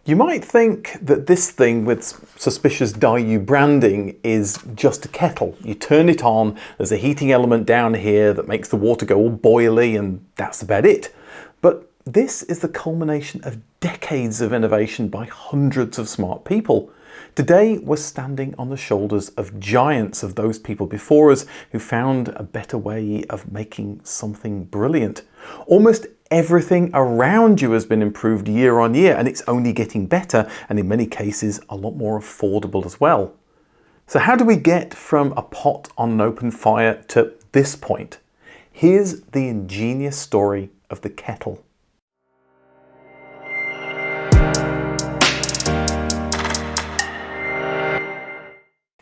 You might think that this thing with suspicious Daewoo branding is just a kettle. You turn it on, there's a heating element down here that makes the water go all boily, and that's about it. But this is the culmination of decades of innovation by hundreds of smart people. Today, we're standing on the shoulders of giants, of those people before us who found a better way of making something brilliant. Almost everything around you has been improved year on year, and it's only getting better, and in many cases a lot more affordable as well. So how do we get from a pot on an open fire to this point? Here's the ingenious story of the kettle.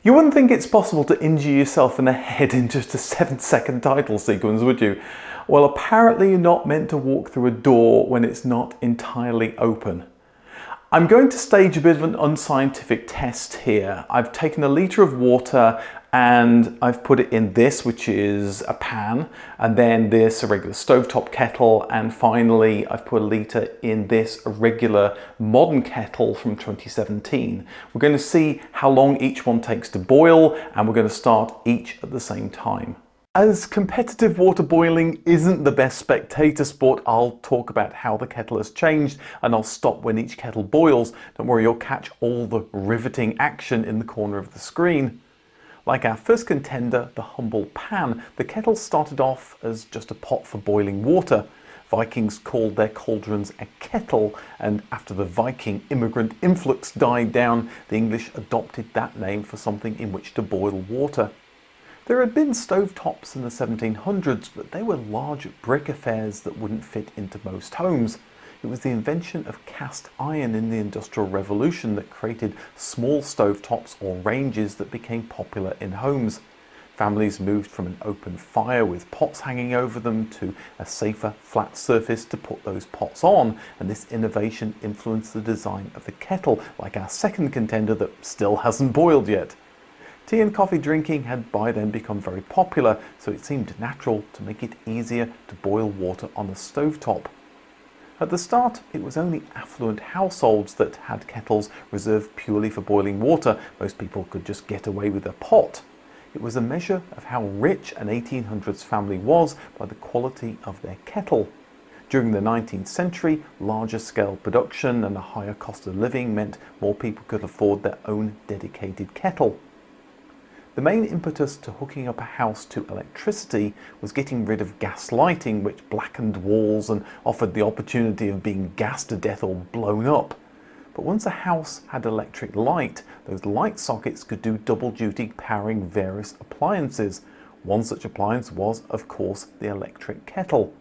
You wouldn't think it's possible to injure yourself in the head in just a 7-second title sequence, would you? Well, apparently you're not meant to walk through a door when it's not entirely open. I'm going to stage a bit of an unscientific test here. I've taken a litre of water and I've put it in this, which is a pan, and then this, a regular stovetop kettle, and finally I've put a litre in this, a regular modern kettle from 2017. We're going to see how long each one takes to boil, and we're going to start each at the same time. As competitive water boiling isn't the best spectator sport, I'll talk about how the kettle has changed, and I'll stop when each kettle boils. Don't worry, you'll catch all the riveting action in the corner of the screen. Like our first contender, the humble pan, the kettle started off as just a pot for boiling water. Vikings called their cauldrons a kettle, and after the Viking immigrant influx died down, the English adopted that name for something in which to boil water. There had been stovetops in the 1700s, but they were large brick affairs that wouldn't fit into most homes. It was the invention of cast iron in the Industrial Revolution that created small stovetops or ranges that became popular in homes. Families moved from an open fire with pots hanging over them to a safer flat surface to put those pots on, and this innovation influenced the design of the kettle, like our second contender that still hasn't boiled yet. Tea and coffee drinking had by then become very popular, so it seemed natural to make it easier to boil water on a stovetop. At the start, it was only affluent households that had kettles reserved purely for boiling water. Most people could just get away with a pot. It was a measure of how rich an 1800s family was by the quality of their kettle. During the 19th century, larger scale production and a higher cost of living meant more people could afford their own dedicated kettle. The main impetus to hooking up a house to electricity was getting rid of gas lighting, which blackened walls and offered the opportunity of being gassed to death or blown up. But once a house had electric light, those light sockets could do double duty, powering various appliances. One such appliance was, of course, the electric kettle.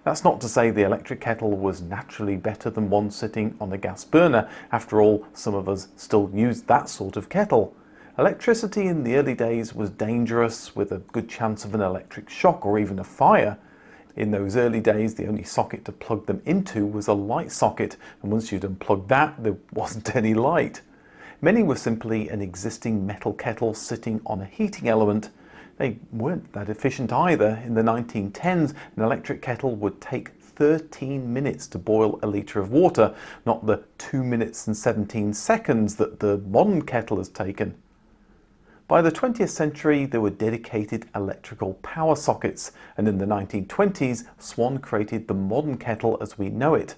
That's not to say the electric kettle was naturally better than one sitting on a gas burner. After all, some of us still used that sort of kettle. Electricity in the early days was dangerous, with a good chance of an electric shock or even a fire. In those early days, the only socket to plug them into was a light socket, and once you'd unplugged that, there wasn't any light. Many were simply an existing metal kettle sitting on a heating element. They weren't that efficient either. In the 1910s, an electric kettle would take 13 minutes to boil a litre of water, not the 2 minutes and 17 seconds that the modern kettle has taken. By the 20th century, there were dedicated electrical power sockets, and in the 1920s, Swan created the modern kettle as we know it.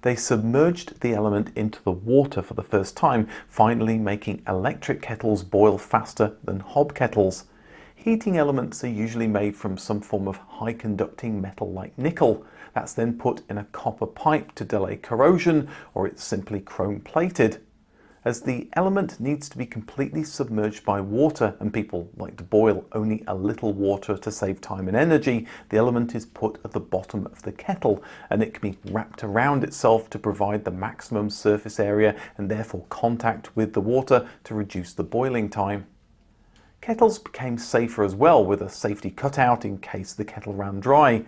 They submerged the element into the water for the first time, finally making electric kettles boil faster than hob kettles. Heating elements are usually made from some form of high-conducting metal like nickel. That's then put in a copper pipe to delay corrosion, or it's simply chrome-plated. As the element needs to be completely submerged by water, and people like to boil only a little water to save time and energy, the element is put at the bottom of the kettle, and it can be wrapped around itself to provide the maximum surface area and therefore contact with the water to reduce the boiling time. Kettles became safer as well, with a safety cutout in case the kettle ran dry.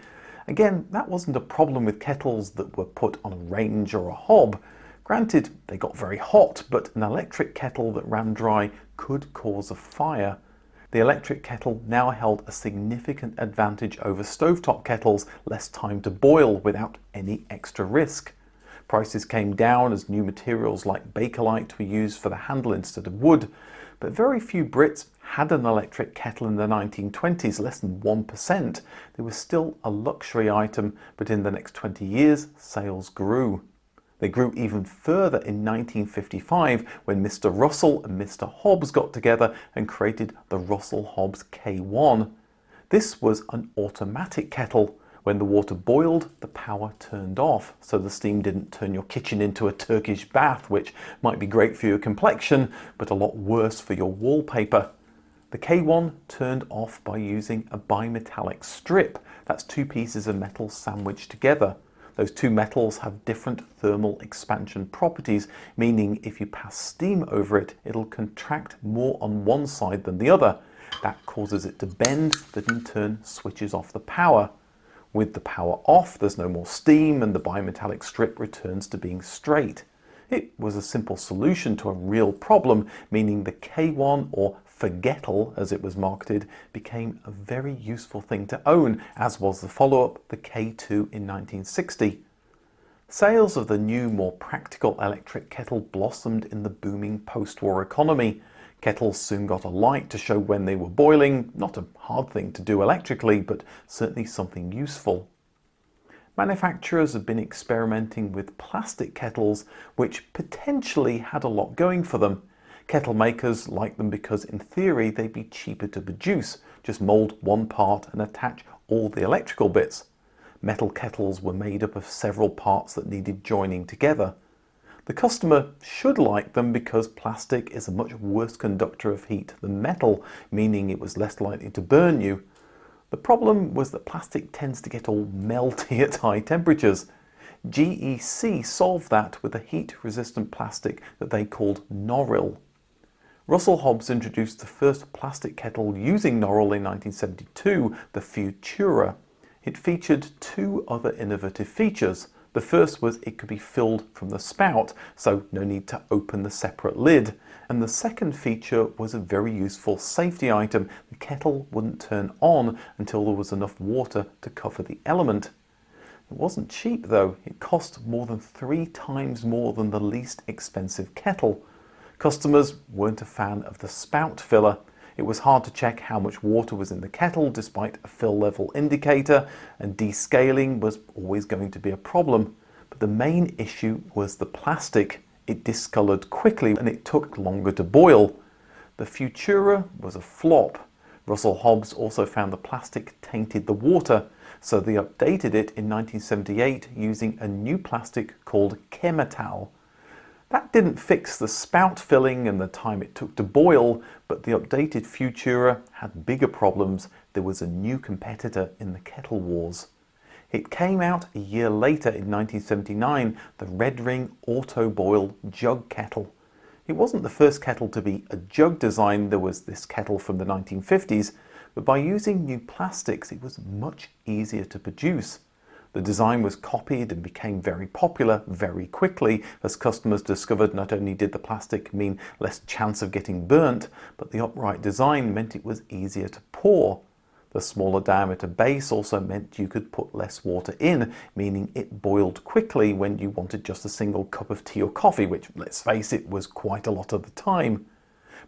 Again, that wasn't a problem with kettles that were put on a range or a hob. Granted, they got very hot, but an electric kettle that ran dry could cause a fire. The electric kettle now held a significant advantage over stovetop kettles, less time to boil without any extra risk. Prices came down as new materials like Bakelite were used for the handle instead of wood, but very few Brits had an electric kettle in the 1920s, less than 1%. They were still a luxury item, but in the next 20 years, sales grew. They grew even further in 1955 when Mr. Russell and Mr. Hobbs got together and created the Russell-Hobbs K1. This was an automatic kettle. When the water boiled, the power turned off, so the steam didn't turn your kitchen into a Turkish bath, which might be great for your complexion, but a lot worse for your wallpaper. The K1 turned off by using a bimetallic strip. That's two pieces of metal sandwiched together. Those two metals have different thermal expansion properties, meaning if you pass steam over it, it'll contract more on one side than the other. That causes it to bend, that in turn switches off the power. With the power off, there's no more steam and the bimetallic strip returns to being straight. It was a simple solution to a real problem, meaning the K1, or Forgettle as it was marketed, became a very useful thing to own, as was the follow-up, the K2 in 1960. Sales of the new, more practical electric kettle blossomed in the booming post-war economy. Kettles soon got a light to show when they were boiling, not a hard thing to do electrically, but certainly something useful. Manufacturers have been experimenting with plastic kettles, which potentially had a lot going for them. Kettle makers like them because in theory they'd be cheaper to produce. Just mould one part and attach all the electrical bits. Metal kettles were made up of several parts that needed joining together. The customer should like them because plastic is a much worse conductor of heat than metal, meaning it was less likely to burn you. The problem was that plastic tends to get all melty at high temperatures. GEC solved that with a heat-resistant plastic that they called Noril. Russell-Hobbs introduced the first plastic kettle using Noril in 1972, the Futura. It featured two other innovative features. The first was it could be filled from the spout, so no need to open the separate lid. And the second feature was a very useful safety item. The kettle wouldn't turn on until there was enough water to cover the element. It wasn't cheap though. It cost more than 3 times more than the least expensive kettle. Customers weren't a fan of the spout filler. It was hard to check how much water was in the kettle despite a fill level indicator, and descaling was always going to be a problem. But the main issue was the plastic. It discolored quickly and it took longer to boil. The Futura was a flop. Russell-Hobbs also found the plastic tainted the water, so they updated it in 1978 using a new plastic called Chemetal. That didn't fix the spout filling and the time it took to boil, but the updated Futura had bigger problems. There was a new competitor in the kettle wars. It came out a year later in 1979, the Red Ring Auto Boil Jug Kettle. It wasn't the first kettle to be a jug design. There was this kettle from the 1950s, but by using new plastics it was much easier to produce. The design was copied and became very popular very quickly as customers discovered not only did the plastic mean less chance of getting burnt, but the upright design meant it was easier to pour. The smaller diameter base also meant you could put less water in, meaning it boiled quickly when you wanted just a single cup of tea or coffee, which, let's face it, was quite a lot of the time.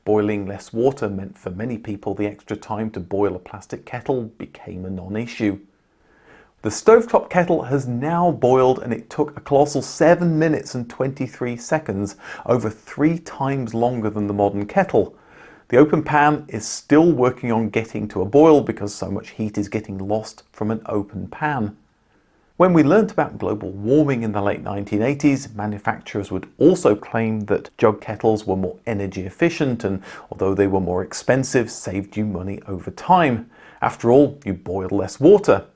Boiling less water meant for many people the extra time to boil a plastic kettle became a non-issue. The stovetop kettle has now boiled and it took a colossal 7 minutes and 23 seconds, over 3 times longer than the modern kettle. The open pan is still working on getting to a boil because so much heat is getting lost from an open pan. When we learnt about global warming in the late 1980s, manufacturers would also claim that jug kettles were more energy efficient and, although they were more expensive, saved you money over time. After all, you boiled less water.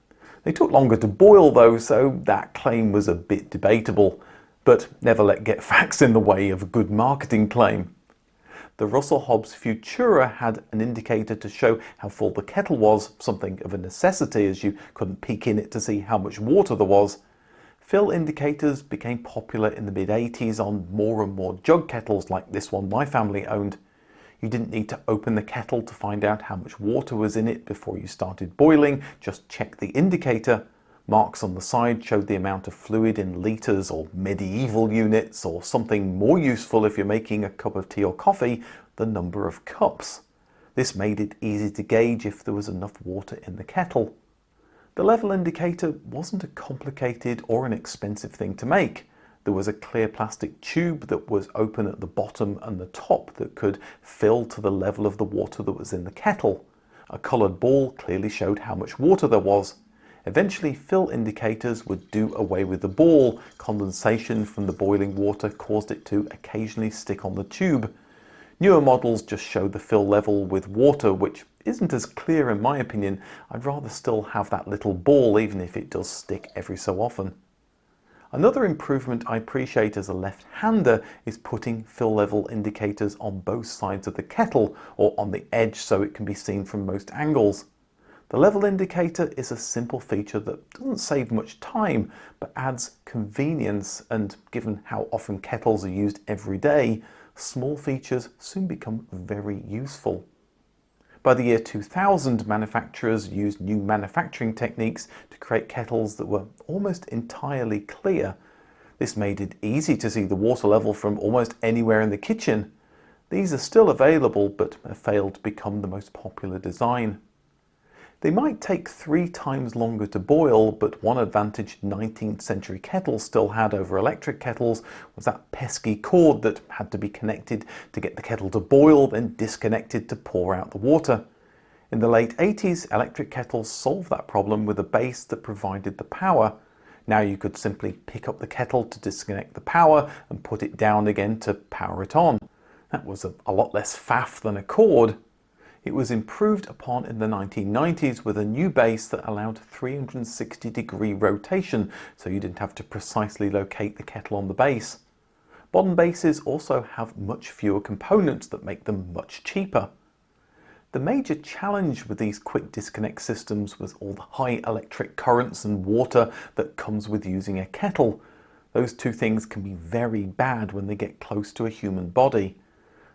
They took longer to boil though, so that claim was a bit debatable. But never let get facts in the way of a good marketing claim. The Russell-Hobbs Futura had an indicator to show how full the kettle was, something of a necessity as you couldn't peek in it to see how much water there was. Fill indicators became popular in the mid-80s on more and more jug kettles like this one my family owned. You didn't need to open the kettle to find out how much water was in it before you started boiling, just check the indicator. Marks on the side showed the amount of fluid in litres or medieval units, or something more useful if you're making a cup of tea or coffee, the number of cups. This made it easy to gauge if there was enough water in the kettle. The level indicator wasn't a complicated or an expensive thing to make. There was a clear plastic tube that was open at the bottom and the top that could fill to the level of the water that was in the kettle. A coloured ball clearly showed how much water there was. Eventually, fill indicators would do away with the ball. Condensation from the boiling water caused it to occasionally stick on the tube. Newer models just show the fill level with water, which isn't as clear in my opinion. I'd rather still have that little ball, even if it does stick every so often. Another improvement I appreciate as a left-hander is putting fill level indicators on both sides of the kettle, or on the edge so it can be seen from most angles. The level indicator is a simple feature that doesn't save much time, but adds convenience, and given how often kettles are used every day, small features soon become very useful. By the year 2000, manufacturers used new manufacturing techniques to create kettles that were almost entirely clear. This made it easy to see the water level from almost anywhere in the kitchen. These are still available, but have failed to become the most popular design. They might take 3 times longer to boil, but one advantage 19th century kettles still had over electric kettles was that pesky cord that had to be connected to get the kettle to boil, then disconnected to pour out the water. In the late 80s, electric kettles solved that problem with a base that provided the power. Now you could simply pick up the kettle to disconnect the power and put it down again to power it on. That was a lot less faff than a cord. It was improved upon in the 1990s with a new base that allowed 360-degree rotation, so you didn't have to precisely locate the kettle on the base. Modern bases also have much fewer components that make them much cheaper. The major challenge with these quick disconnect systems was all the high electric currents and water that comes with using a kettle. Those two things can be very bad when they get close to a human body.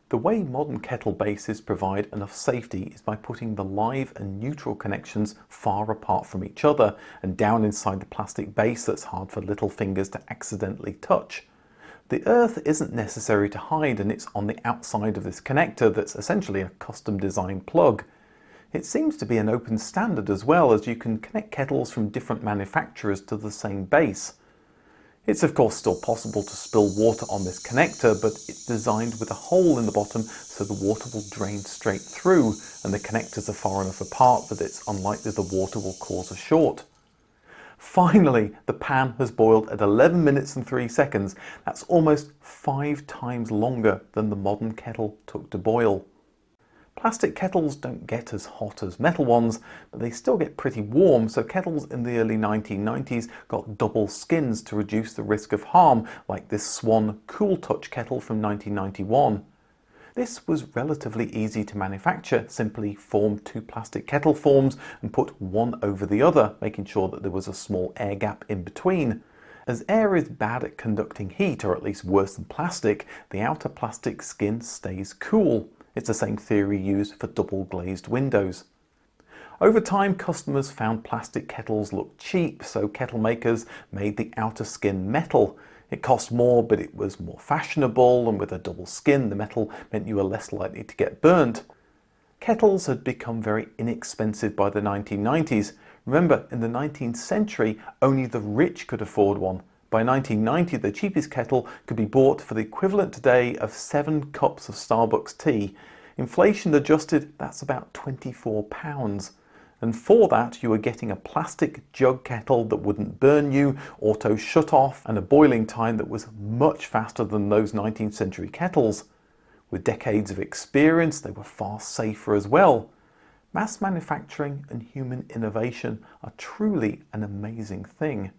The way modern kettle bases provide enough safety is by putting the live and neutral connections far apart from each other and down inside the plastic base that's hard for little fingers to accidentally touch. The earth isn't necessary to hide, and it's on the outside of this connector that's essentially a custom designed plug. It seems to be an open standard as well, as you can connect kettles from different manufacturers to the same base. It's of course still possible to spill water on this connector, but it's designed with a hole in the bottom so the water will drain straight through, and the connectors are far enough apart that it's unlikely the water will cause a short. Finally, the pan has boiled at 11 minutes and 3 seconds. That's almost 5 times longer than the modern kettle took to boil. Plastic kettles don't get as hot as metal ones, but they still get pretty warm, so kettles in the early 1990s got double skins to reduce the risk of harm, like this Swan Cool Touch kettle from 1991. This was relatively easy to manufacture. Simply form 2 plastic kettle forms and put one over the other, making sure that there was a small air gap in between. As air is bad at conducting heat, or at least worse than plastic, the outer plastic skin stays cool. It's the same theory used for double glazed windows. Over time, customers found plastic kettles looked cheap, so kettle makers made the outer skin metal. It cost more, but it was more fashionable, and with a double skin, the metal meant you were less likely to get burnt. Kettles had become very inexpensive by the 1990s. Remember, in the 19th century, only the rich could afford one. By 1990, the cheapest kettle could be bought for the equivalent today of 7 cups of Starbucks tea. Inflation adjusted, that's about £24. And for that, you were getting a plastic jug kettle that wouldn't burn you, auto shut off, and a boiling time that was much faster than those 19th century kettles. With decades of experience, they were far safer as well. Mass manufacturing and human innovation are truly an amazing thing.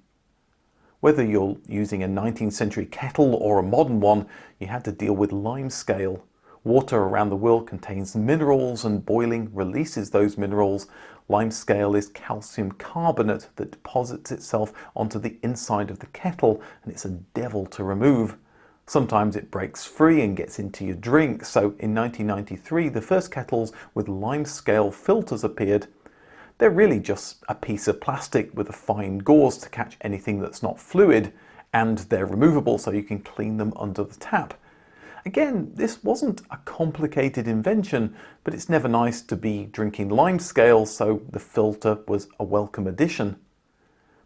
Whether you're using a 19th century kettle or a modern one, you had to deal with limescale. Water around the world contains minerals, and boiling releases those minerals. Limescale is calcium carbonate that deposits itself onto the inside of the kettle, and it's a devil to remove. Sometimes it breaks free and gets into your drink, so in 1993 the first kettles with limescale filters appeared. They're really just a piece of plastic with a fine gauze to catch anything that's not fluid, and they're removable so you can clean them under the tap. Again, this wasn't a complicated invention, but it's never nice to be drinking limescale, so the filter was a welcome addition.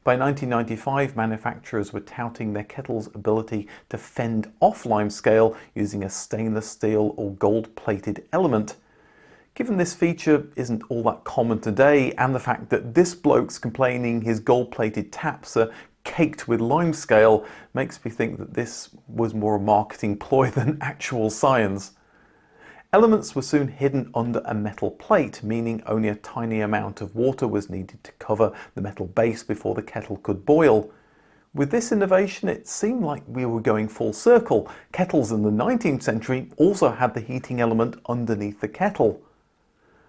By 1995, manufacturers were touting their kettle's ability to fend off limescale using a stainless steel or gold-plated element. Given this feature isn't all that common today, and the fact that this bloke's complaining his gold-plated taps are caked with limescale, makes me think that this was more a marketing ploy than actual science. Elements were soon hidden under a metal plate, meaning only a tiny amount of water was needed to cover the metal base before the kettle could boil. With this innovation, it seemed like we were going full circle. Kettles in the 19th century also had the heating element underneath the kettle.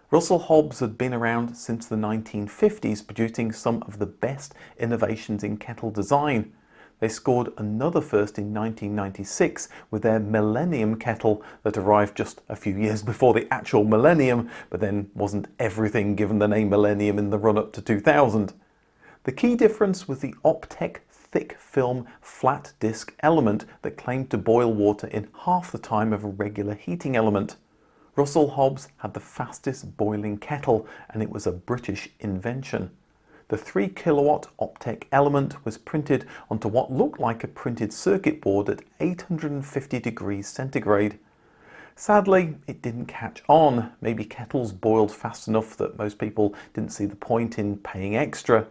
Russell Hobbs had been around since the 1950s, producing some of the best innovations in kettle design. They scored another first in 1996 with their Millennium kettle that arrived just a few years before the actual millennium, but then wasn't everything given the name Millennium in the run-up to 2000. The key difference was the Optec thick film flat disc element that claimed to boil water in half the time of a regular heating element. Russell Hobbs had the fastest boiling kettle, and it was a British invention. The 3 kilowatt Optec element was printed onto what looked like a printed circuit board at 850 degrees centigrade. Sadly, it didn't catch on. Maybe kettles boiled fast enough that most people didn't see the point in paying extra.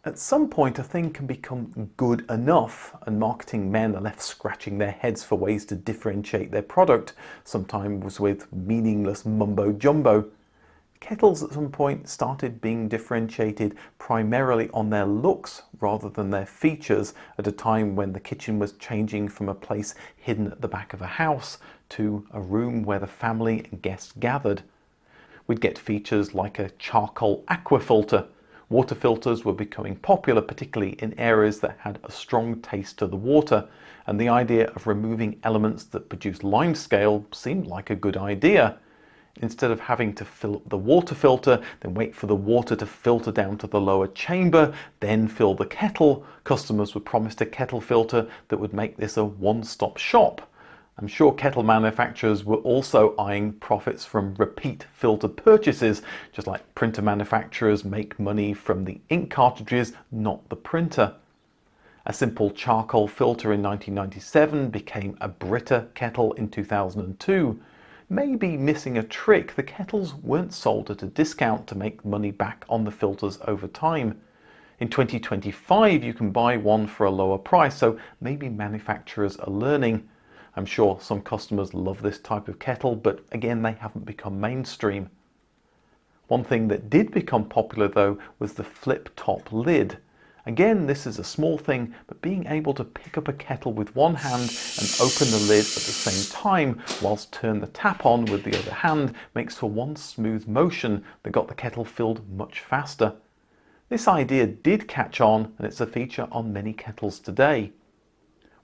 At some point, a thing can become good enough, and marketing men are left scratching their heads for ways to differentiate their product, sometimes with meaningless mumbo-jumbo. Kettles at some point started being differentiated primarily on their looks rather than their features, at a time when the kitchen was changing from a place hidden at the back of a house to a room where the family and guests gathered. We'd get features like a charcoal aqua filter. Water filters were becoming popular, particularly in areas that had a strong taste to the water, and the idea of removing elements that produce limescale seemed like a good idea. Instead of having to fill up the water filter, then wait for the water to filter down to the lower chamber, then fill the kettle, customers were promised a kettle filter that would make this a one-stop shop. I'm sure kettle manufacturers were also eyeing profits from repeat filter purchases, just like printer manufacturers make money from the ink cartridges, not the printer. A simple charcoal filter in 1997 became a Brita kettle in 2002. Maybe missing a trick, the kettles weren't sold at a discount to make money back on the filters over time. In 2025, you can buy one for a lower price, so maybe manufacturers are learning. I'm sure some customers love this type of kettle, but again, they haven't become mainstream. One thing that did become popular though was the flip top lid. Again, this is a small thing, but being able to pick up a kettle with one hand and open the lid at the same time whilst turn the tap on with the other hand makes for one smooth motion that got the kettle filled much faster. This idea did catch on, and it's a feature on many kettles today.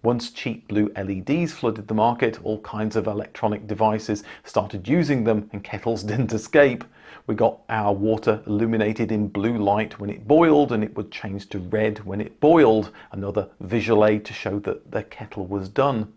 Once cheap blue LEDs flooded the market, all kinds of electronic devices started using them, and kettles didn't escape. We got our water illuminated in blue light when it boiled, and it would change to red when it boiled, another visual aid to show that the kettle was done.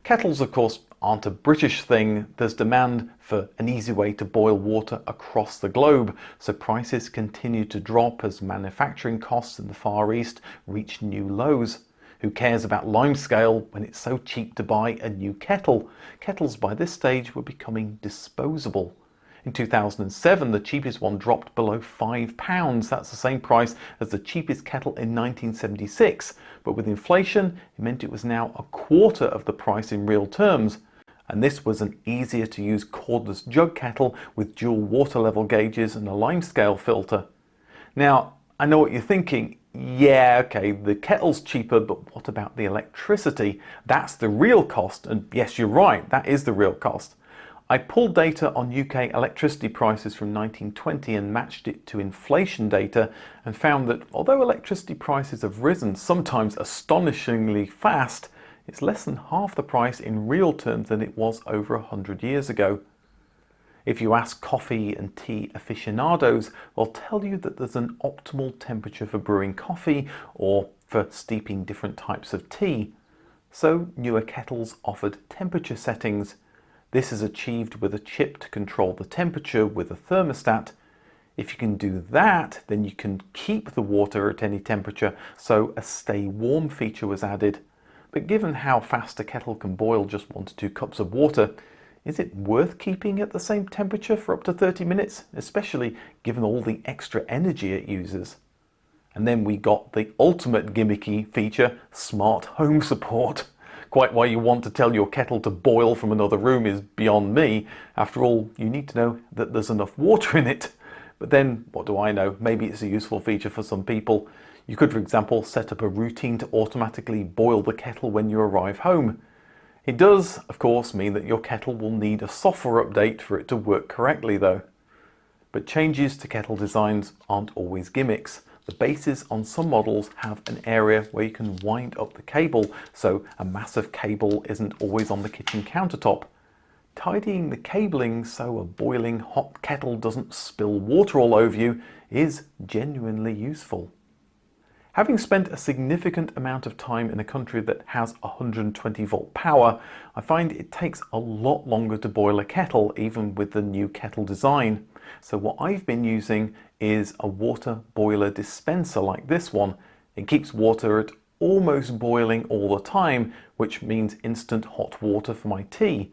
Kettles, of course, aren't a British thing. There's demand for an easy way to boil water across the globe, so prices continue to drop as manufacturing costs in the Far East reach new lows. Who cares about limescale when it's so cheap to buy a new kettle? Kettles by this stage were becoming disposable. In 2007, the cheapest one dropped below £5. That's the same price as the cheapest kettle in 1976. But with inflation, it meant it was now a quarter of the price in real terms. And this was an easier to use cordless jug kettle with dual water level gauges and a limescale filter. Now, I know what you're thinking. Yeah, okay, the kettle's cheaper, but what about the electricity? That's the real cost, and yes, you're right, that is the real cost. I pulled data on UK electricity prices from 1920 and matched it to inflation data, and found that although electricity prices have risen, sometimes astonishingly fast, it's less than half the price in real terms than it was over 100 years ago. If you ask coffee and tea aficionados, they'll tell you that there's an optimal temperature for brewing coffee or for steeping different types of tea. So newer kettles offered temperature settings. This is achieved with a chip to control the temperature with a thermostat. If you can do that, then you can keep the water at any temperature, so a stay warm feature was added. But given how fast a kettle can boil just 1 to 2 cups of water, is it worth keeping at the same temperature for up to 30 minutes, especially given all the extra energy it uses? And then we got the ultimate gimmicky feature, smart home support. Quite why you want to tell your kettle to boil from another room is beyond me. After all, you need to know that there's enough water in it. But then, what do I know? Maybe it's a useful feature for some people. You could, for example, set up a routine to automatically boil the kettle when you arrive home. It does, of course, mean that your kettle will need a software update for it to work correctly though. But changes to kettle designs aren't always gimmicks. The bases on some models have an area where you can wind up the cable, so a massive cable isn't always on the kitchen countertop. Tidying the cabling so a boiling hot kettle doesn't spill water all over you is genuinely useful. Having spent a significant amount of time in a country that has 120 volt power, I find it takes a lot longer to boil a kettle, even with the new kettle design. So what I've been using is a water boiler dispenser like this one. It keeps water at almost boiling all the time, which means instant hot water for my tea.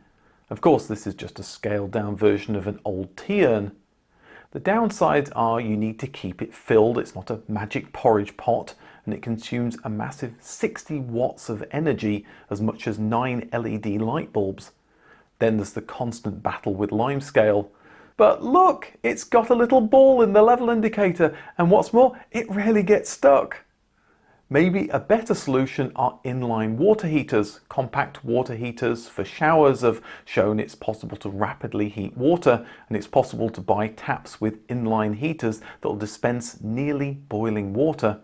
Of course, this is just a scaled down version of an old tea urn. The downsides are you need to keep it filled. It's not a magic porridge pot, and it consumes a massive 60 watts of energy, as much as 9 LED light bulbs. Then there's the constant battle with limescale. But look, it's got a little ball in the level indicator, and what's more, it rarely gets stuck. Maybe a better solution are inline water heaters. Compact water heaters for showers have shown it's possible to rapidly heat water, and it's possible to buy taps with inline heaters that will dispense nearly boiling water.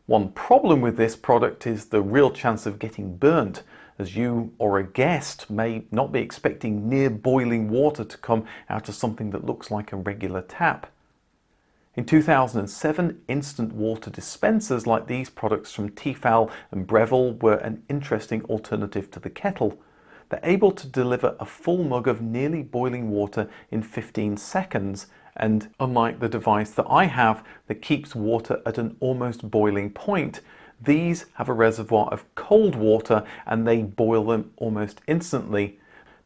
One problem with this product is the real chance of getting burnt, as you or a guest may not be expecting near boiling water to come out of something that looks like a regular tap. In 2007, instant water dispensers like these products from Tefal and Breville were an interesting alternative to the kettle. They're able to deliver a full mug of nearly boiling water in 15 seconds, and unlike the device that I have that keeps water at an almost boiling point, these have a reservoir of cold water and they boil them almost instantly.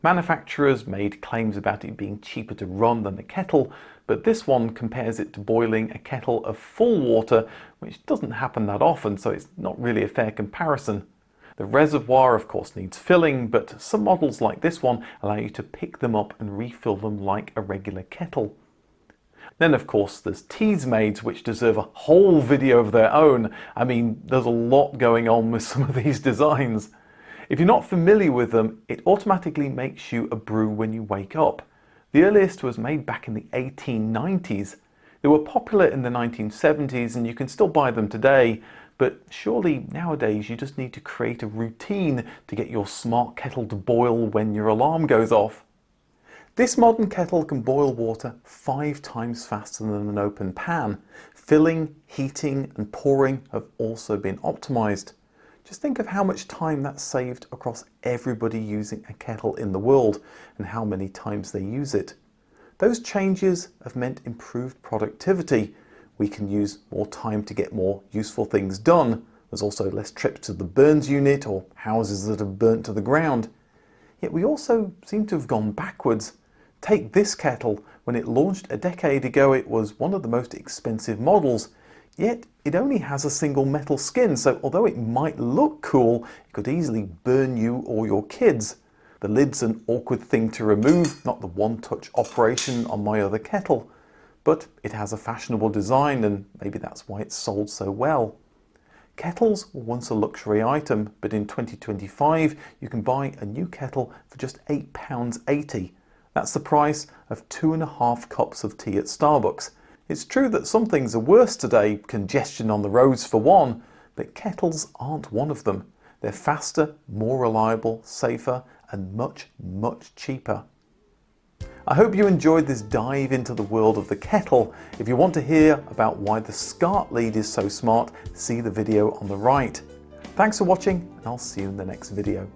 Manufacturers made claims about it being cheaper to run than the kettle, but this one compares it to boiling a kettle of full water, which doesn't happen that often, so it's not really a fair comparison. The reservoir of course needs filling, but some models like this one allow you to pick them up and refill them like a regular kettle. Then of course there's Teasmades, which deserve a whole video of their own. I mean, there's a lot going on with some of these designs. If you're not familiar with them, it automatically makes you a brew when you wake up. The earliest was made back in the 1890s. They were popular in the 1970s and you can still buy them today, but surely nowadays you just need to create a routine to get your smart kettle to boil when your alarm goes off. This modern kettle can boil water 5 times faster than an open pan. Filling, heating and pouring have also been optimized. Just think of how much time that's saved across everybody using a kettle in the world and how many times they use it. Those changes have meant improved productivity. We can use more time to get more useful things done. There's also less trips to the burns unit or houses that have burnt to the ground. Yet we also seem to have gone backwards. Take this kettle. When it launched a decade ago, it was one of the most expensive models. Yet it only has a single metal skin, so although it might look cool, it could easily burn you or your kids. The lid's an awkward thing to remove, not the one-touch operation on my other kettle. But it has a fashionable design and maybe that's why it's sold so well. Kettles were once a luxury item, but in 2025 you can buy a new kettle for just £8.80. That's the price of 2.5 cups of tea at Starbucks. It's true that some things are worse today, congestion on the roads for one, but kettles aren't one of them. They're faster, more reliable, safer, and much, much cheaper. I hope you enjoyed this dive into the world of the kettle. If you want to hear about why the SCART lead is so smart, see the video on the right. Thanks for watching, and I'll see you in the next video.